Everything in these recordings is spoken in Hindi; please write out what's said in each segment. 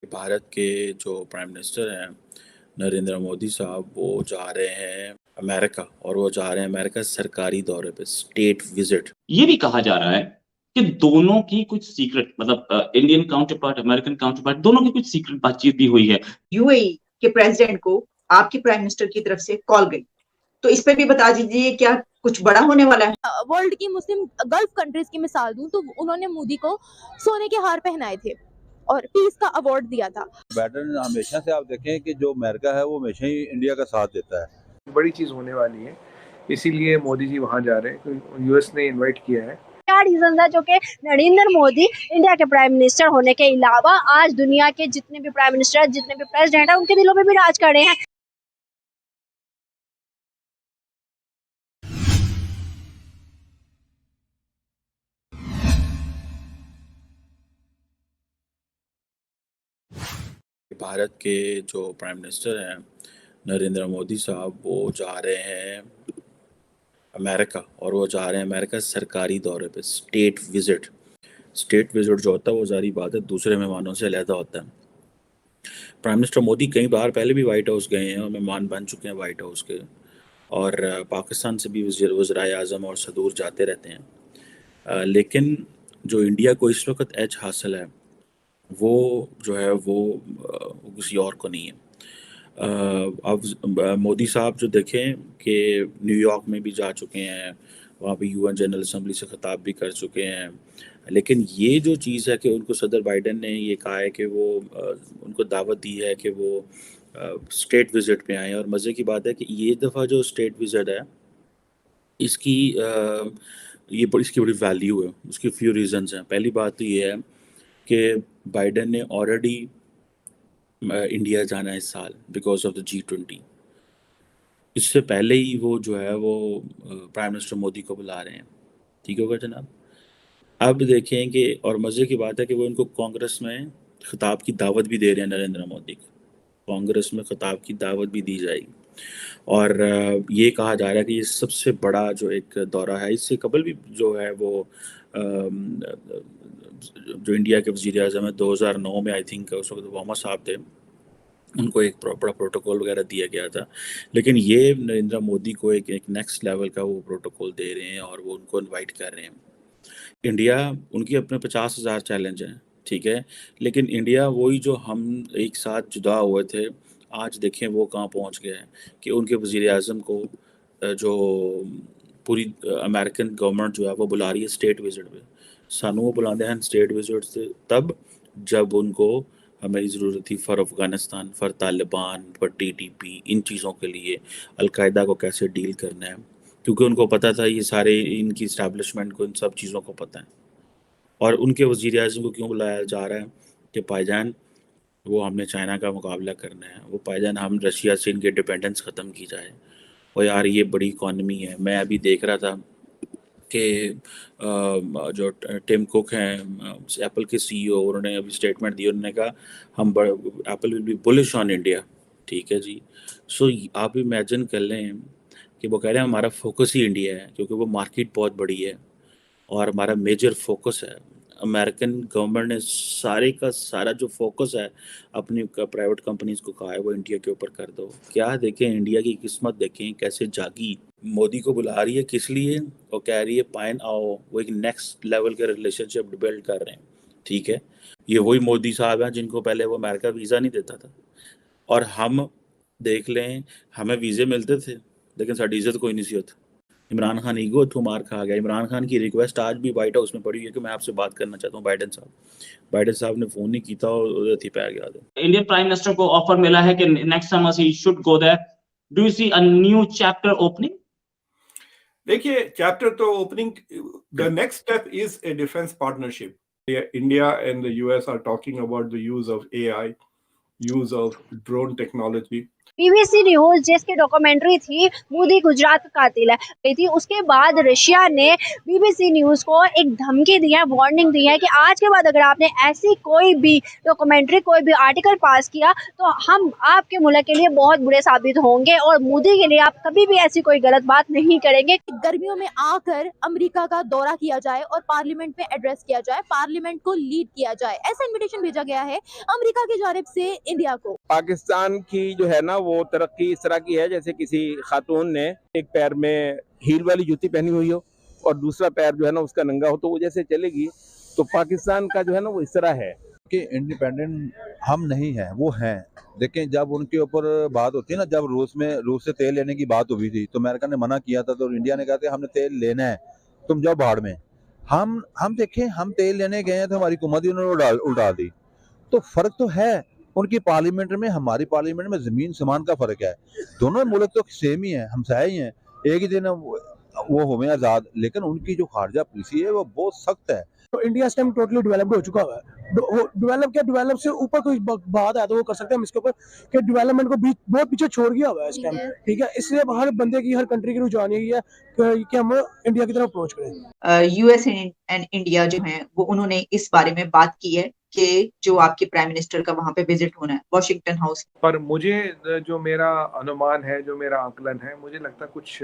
भारत के जो प्राइम मिनिस्टर हैं नरेंद्र मोदी साहब, वो जा रहे हैं अमेरिका, और वो जा रहे हैं अमेरिका सरकारी दौरे पे, स्टेट विजिट। ये भी कहा जा रहा है कि दोनों की कुछ सीक्रेट, मतलब Indian counter part, American counter part, दोनों की कुछ सीक्रेट बातचीत भी हुई है। यूएई के प्रेसिडेंट को आपके प्राइम मिनिस्टर की तरफ से कॉल गई, तो इस पे भी बता दीजिए क्या कुछ बड़ा होने वाला है? वर्ल्ड की मुस्लिम गल्फ कंट्रीज की मिसाल दूं तो उन्होंने मोदी को सोने के हार पहनाए थे और पीस का अवार्ड दिया था। बाइडेन हमेशा से आप देखें कि जो अमेरिका है वो हमेशा ही इंडिया का साथ देता है। बड़ी चीज होने वाली है, इसीलिए मोदी जी वहां जा रहे हैं। यूएस ने इनवाइट किया है। क्या रीजन है जो कि नरेंद्र मोदी इंडिया के प्राइम मिनिस्टर होने के अलावा आज दुनिया के जितने भी प्राइम मिनिस्टर, जितने भी प्रेसिडेंट है, उनके दिलों में भी राज कर रहे हैं। भारत के जो प्राइम मिनिस्टर हैं नरेंद्र मोदी साहब, वो जा रहे हैं अमेरिका, और वो जा रहे हैं अमेरिका सरकारी दौरे पे, स्टेट विजिट। स्टेट विजिट जो होता है वो सारी बात है, दूसरे मेहमानों से अलहदा होता है। प्राइम मिनिस्टर मोदी कई बार पहले भी वाइट हाउस गए हैं और मेहमान बन चुके हैं वाइट हाउस के, और पाकिस्तान से भी वज़ीर आज़म और सदूर जाते रहते हैं। लेकिन जो इंडिया को इस वक्त एज हासिल है वो जो है वो किसी और को नहीं है। अब मोदी साहब जो देखें कि न्यूयॉर्क में भी जा चुके हैं, वहाँ पे यूएन जनरल असम्बली से खिताब भी कर चुके हैं, लेकिन ये जो चीज़ है कि उनको सदर बाइडेन ने ये कहा है कि वो उनको दावत दी है कि वो स्टेट विज़िट पे आएँ। और मज़े की बात है कि ये दफ़ा जो स्टेट विज़िट है इसकी इसकी बड़ी वैल्यू है। उसकी फ्यू रीज़न्स हैं। पहली बात तो ये है कि बाइडेन ने ऑलरेडी इंडिया जाना है इस साल बिकॉज ऑफ द G20। इससे पहले ही वो जो है वो प्राइम मिनिस्टर मोदी को बुला रहे हैं। ठीक होगा जनाब। अब देखें कि और मज़े की बात है कि वो इनको कांग्रेस में खिताब की दावत भी दे रहे हैं नरेंद्र मोदी को। कांग्रेस में खिताब की दावत भी दी जाएगी, और ये कहा जा रहा है कि ये सबसे बड़ा जो एक दौरा है। इससे कबल भी जो है वो जो इंडिया के वज़ीर आज़म है 2009 में, आई थिंक उस वक्त ओबामा साहब थे, उनको एक बड़ा प्रोटोकॉल वगैरह दिया गया था। लेकिन ये नरेंद्र मोदी को एक नेक्स्ट लेवल का वो प्रोटोकॉल दे रहे हैं और वो उनको इनवाइट कर रहे हैं। इंडिया, उनकी अपने 50,000 चैलेंज हैं, ठीक है, लेकिन इंडिया वही जो हम एक साथ जुदा हुए थे, आज देखें वो कहाँ पहुँच गया है कि उनके वज़ीर आज़म को जो पूरी अमेरिकन गवर्नमेंट जो है वो बुला रही है स्टेट विजिट पे। सानू वो बुलाते हैं स्टेट विजिट से तब जब उनको हमारी ज़रूरत थी for Afghanistan, for Taliban, for TTP, इन चीज़ों के लिए, अलकायदा को कैसे डील करना है, क्योंकि उनको पता था ये सारे इनकी इस्टेब्लिशमेंट को इन सब चीज़ों को पता है। और उनके वज़ीर आज़म को क्यों बुलाया जा रहा है कि भाईजान वो हमने चाइना का मुकाबला करना है, वो भाईजान हम रशिया से इनकी डिपेंडेंस ख़त्म की जाए। और यार ये बड़ी इकॉनमी है। मैं अभी देख रहा था कि जो टिम कुक हैं एप्पल के CEO, उन्होंने अभी स्टेटमेंट दी। उन्होंने कहा हम Apple will be bullish on India. ठीक है जी। सो आप इमेजिन कर लें कि वो कह रहे हैं हमारा फोकस ही इंडिया है, क्योंकि वो मार्केट बहुत बड़ी है और हमारा मेजर फोकस है। अमेरिकन गवर्नमेंट ने सारे का सारा जो फोकस है अपनी प्राइवेट कंपनीज को कहा है वो इंडिया के ऊपर कर दो। क्या देखें इंडिया की किस्मत, देखें कैसे जागी। मोदी को बुला रही है किस लिए? वो कह रही है पाइन आओ, वो एक नेक्स्ट लेवल के रिलेशनशिप बिल्ड कर रहे हैं। ठीक है, ये वही मोदी साहब हैं जिनको पहले वो अमेरिका वीज़ा नहीं देता था, और हम देख लें हमें वीज़े मिलते थे लेकिन साड़ी इज्जत कोई नहीं सी होती। इमरान खान ईगो थ्रू मार खा गया। इमरान खान की रिक्वेस्ट आज भी व्हाइट हाउस में पड़ी हुई है कि मैं आपसे बात करना चाहता हूँ बाइडेन साहब। बाइडेन साहब ने फ़ोन नहीं किया और थी पैर गया था। इंडियन प्राइम मिनिस्टर को ऑफर मिला है कि next summer he should go there. Do you see a new chapter opening? देखिए, चैप्टर तो opening, the next step is a defence partnership. India and the US are talking about the use of AI, use of drone technology. BBC news जिसकी डॉक्यूमेंट्री थी मोदी गुजरात का कातिल है गई थी, उसके बाद रशिया ने BBC न्यूज को एक धमकी दी है, वार्निंग दी है कि आज के बाद अगर आपने ऐसी कोई भी डॉक्यूमेंट्री, कोई भी आर्टिकल पास किया तो हम आपके मुल्क के लिए बहुत बुरे साबित होंगे और मोदी के लिए आप कभी भी ऐसी कोई गलत बात नहीं करेंगे। गर्मियों में आकर अमेरिका का दौरा किया जाए और पार्लियामेंट में एड्रेस किया जाए, पार्लियामेंट को लीड किया जाए, ऐसा इनविटेशन भेजा गया है अमेरिका की जानिब से इंडिया को। पाकिस्तान की जो है ना वो तरक्की इस तरह की है जैसे किसी खातून ने एक पैर में हील वाली जूती पहनी हुई हो और दूसरा पैर जो है ना उसका नंगा हो, तो वो जैसे चलेगी। तो पाकिस्तान का जो है ना वो इस तरह है कि इंडिपेंडेंट हम नहीं हैं, वो हैं। देखें, जब उनके ऊपर बात होती है ना, जब रूस से तेल लेने की बात हुई थी तो अमेरिका ने मना किया था, तो इंडिया ने कहा था हमने तेल लेना है, तुम जाओ भाड़ में। हम देखें, हम तेल लेने गए हैं तो हमारी हुकूमत ही उन्होंने उल्टा दी। तो फर्क तो है, उनकी पार्लियामेंट में हमारी पार्लियामेंट में जमीन समान का फर्क है। दोनों मुल्क तो सेम ही है, हमसाए ही हैं, एक ही दिन वो हुए आजाद, लेकिन उनकी जो खारजा पॉलिसी है वो बहुत सख्त है। तो इंडिया इस टाइम टोटली डेवलप्ड हो चुका है। डेवलप से ऊपर कोई बात है तो वो कर सकते हैं हम इसके ऊपर कि डेवलपमेंट को बहुत पीछे छोड़ गया हुआ है इस टाइम, ठीक है। इसलिए हर बंदे की, हर कंट्री की रुझान यही है कि हम इंडिया की तरफ अप्रोच करें। यूएस एंड इंडिया जो है वो उन्होंने इस बारे में बात की है कि जो आपके प्राइम मिनिस्टर का वहां पे विजिट होना है वॉशिंगटन हाउस। पर मुझे जो मेरा अनुमान है, जो मेरा आकलन है, मुझे लगता है कुछ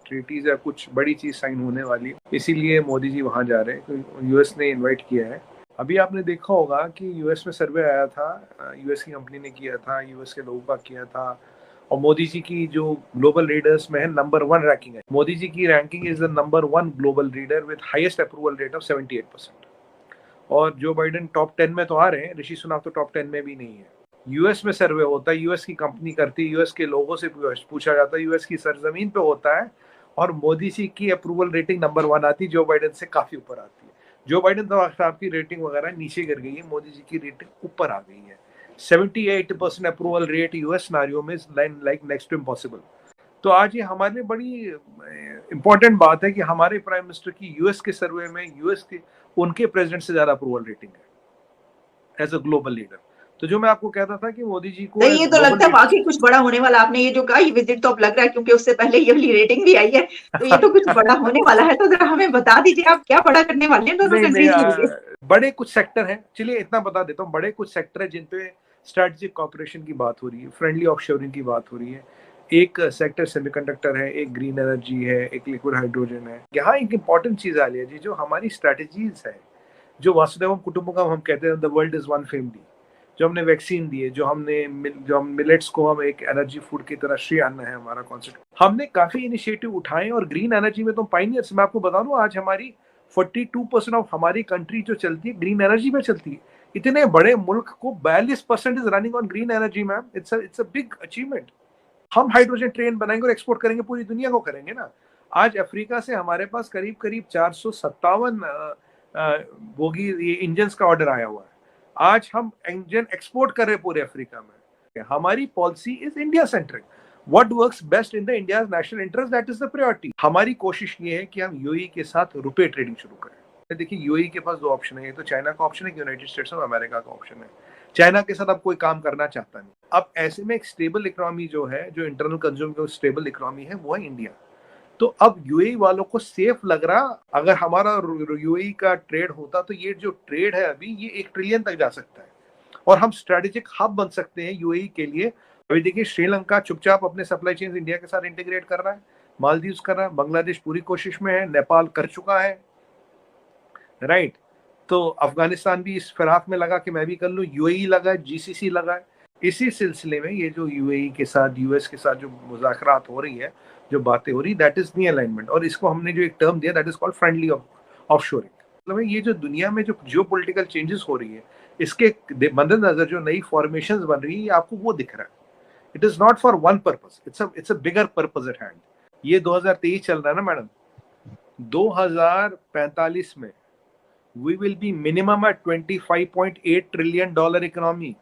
ट्रीटीज या कुछ बड़ी चीज साइन होने वाली, इसीलिए मोदी जी वहां जा रहे हैं। यूएस ने इनवाइट किया है। अभी आपने देखा होगा कि यूएस में सर्वे आया था, यूएस की कंपनी ने किया था, यूएस के लोगों का किया था, और मोदी जी की जो ग्लोबल लीडर्स में है नंबर 1 रैंकिंग है। मोदी जी की ranking is the number 1 global leader with highest approval rate of 78%। और जो बाइडेन टॉप 10 में तो आ रहे हैं, ऋषि सुनाक तो टॉप 10 में भी नहीं है। यूएस में सर्वे होता है, यूएस की कंपनी करती है, यूएस के लोगों से पूछा जाता है, यूएस की सरजमीन पे होता है, और मोदी जी की अप्रूवल रेटिंग नंबर 1 आती है, जो बाइडेन से काफी ऊपर आती है। जो बाइडेन साहब की रेटिंग वगैरह नीचे गिर गई है, मोदी जी की रेटिंग ऊपर आ गई है। 78% अप्रूवल रेट यूएस सिनेरियो में लाइक नेक्स्ट टू इम्पॉसिबल। तो आज ये हमारे लिए बड़ी इंपॉर्टेंट बात है कि हमारे प्राइम मिनिस्टर की यूएस के सर्वे में यूएस के उनके प्रेसिडेंट से ज्यादा अप्रूवल रेटिंग है एज अ ग्लोबल लीडर। तो जो मैं आपको कहता था कि मोदी जी को नहीं, ये तो लगता है वाकई कुछ बड़ा होने वाला। आपने ये जो कहा, ये विजिट तो अब लग रहा है, क्योंकि उससे पहले ये वाली रेटिंग भी आई है, तो ये तो कुछ बड़ा होने वाला है। तो जरा हमें बता दीजिए आप क्या बड़ा करने वाले हैं दोनों कंट्रीज के लिए। बड़े कुछ सेक्टर हैं, चलिए इतना बता देता हूँ, बड़े कुछ सेक्टर है जिन पे स्ट्रेटेजिक कॉर्पोरेशन की बात हो रही है, फ्रेंडली ऑफशोरिंग की बात हो रही है। एक सेक्टर सेमीकंडक्टर है, एक ग्रीन एनर्जी है, एक लिक्विड हाइड्रोजन है। यहाँ एक इंपॉर्टेंट चीज आ रही है जी, जो हमारी स्ट्रेटेजीज है, जो वासुदेव कुटुंबकम हम कहते हैं, the world is one family, जो हमने वैक्सीन दी है, जो हम मिलेट्स को हम एक एनर्जी फूड की तरह श्रेय अन्न है हमारा कॉन्सेप्ट। हमने काफी इनिशिएटिव उठाए, और ग्रीन एनर्जी में तो पाइनियर्स। मैं आपको बता दूं, आज हमारी 42% ऑफ हमारी कंट्री जो चलती है ग्रीन एनर्जी पे चलती है। इतने बड़े मुल्क को 42% is running on green energy ma'am. It's a big achievement. हम हाइड्रोजन ट्रेन बनाएंगे और एक्सपोर्ट करेंगे, पूरी दुनिया को करेंगे ना। आज अफ्रीका से हमारे पास करीब 457 बोगी ये इंजन का ऑर्डर आया हुआ है। आज हम इंजन एक्सपोर्ट कर रहे हैं पूरे अफ्रीका में। हमारी policy is India centric. What works best in the India's national interest, that is the priority. हमारी कोशिश ये है कि हम यूएई के साथ रुपए ट्रेडिंग शुरू करें। देखिए, यूएई के पास 2 ऑप्शन है, ये तो चाइना का ऑप्शन है, यूनाइटेड स्टेट्स ऑफ अमेरिका का ऑप्शन है। चाइना के साथ अब कोई काम करना चाहता नहीं। अब ऐसे में एक स्टेबल इकोनॉमी जो है, जो इंटरनल कंज्यूम का स्टेबल इकोनॉमी है, वो है इंडिया। तो अब यूएई वालों को सेफ लग रहा, अगर हमारा यूएई का ट्रेड होता तो ये जो ट्रेड है अभी, ये 1 ट्रिलियन तक जा सकता है, और हम स्ट्रेटेजिक हब बन सकते हैं यूएई के लिए। अभी देखिए, श्रीलंका चुपचाप अपने सप्लाई चेन इंडिया के साथ इंटीग्रेट कर रहा है, मालदीव्स कर रहा है, बांग्लादेश पूरी कोशिश में है, नेपाल कर चुका है, राइट। तो अफगानिस्तान भी इस फिराक में लगा कि मैं भी कर लूं, यूएई लगा है, जीसीसी लगा है। इसी सिलसिले में ये जो यूएई के साथ, यूएस के साथ जो मुज़ाकरात हो रही है, जो बातें हो रही, दैट इज नी अलाइनमेंट। और इसको हमने जो एक टर्म दिया, that is called friendly offshoring. मतलब ये जो दुनिया में जो जियोपॉलिटिकल चेंजेस हो रही है, इसके मद्देनजर जो नई फॉर्मेशंस बन रही है, आपको वो दिख रहा है। It is not for one purpose, it's a bigger purpose eight hand. ये 2023 चल रहा है ना मैडम, 2045 में we will be minimum at $25.8 trillion economy.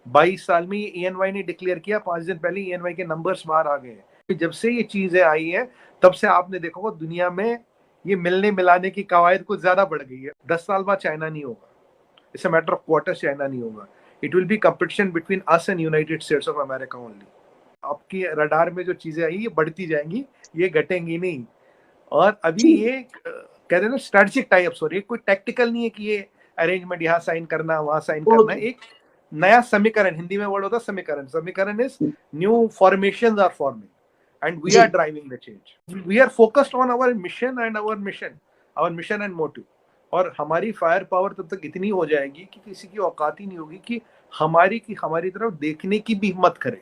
22 साल में ये ENY ने डिक्लेयर किया, 5 दिन पहले ENY के नंबर्स बाहर आ गए हैं। जब से ये चीजें आई हैं, तब से आपने देखा होगा दुनिया में ये मिलने मिलाने की कवायद कुछ ज्यादा बढ़ गई है। 10 साल बाद चाइना नहीं होगा, it's a matter of quarters, China नहीं होगा। It will be competition between us and United states of America only. आपकी रडार में जो चीजें आई ये बढ़ती जाएंगी, ये घटेंगी नहीं। और अभी ये कहते हैं ना स्ट्रेटेजिक टाई अप्स हो रही है, कोई टैक्टिकल नहीं है कि ये अरेंजमेंट यहाँ साइन करना वहां साइन करना है। एक नया समीकरण, हिंदी में वर्ड होता है समीकरण, समीकरण is new formations are forming and we are driving the change. We are focused on our mission and our mission and motive. और हमारी फायर पावर तब तक इतनी हो जाएगी कि किसी की औकात ही नहीं होगी कि हमारी तरफ देखने की भी हिम्मत करे।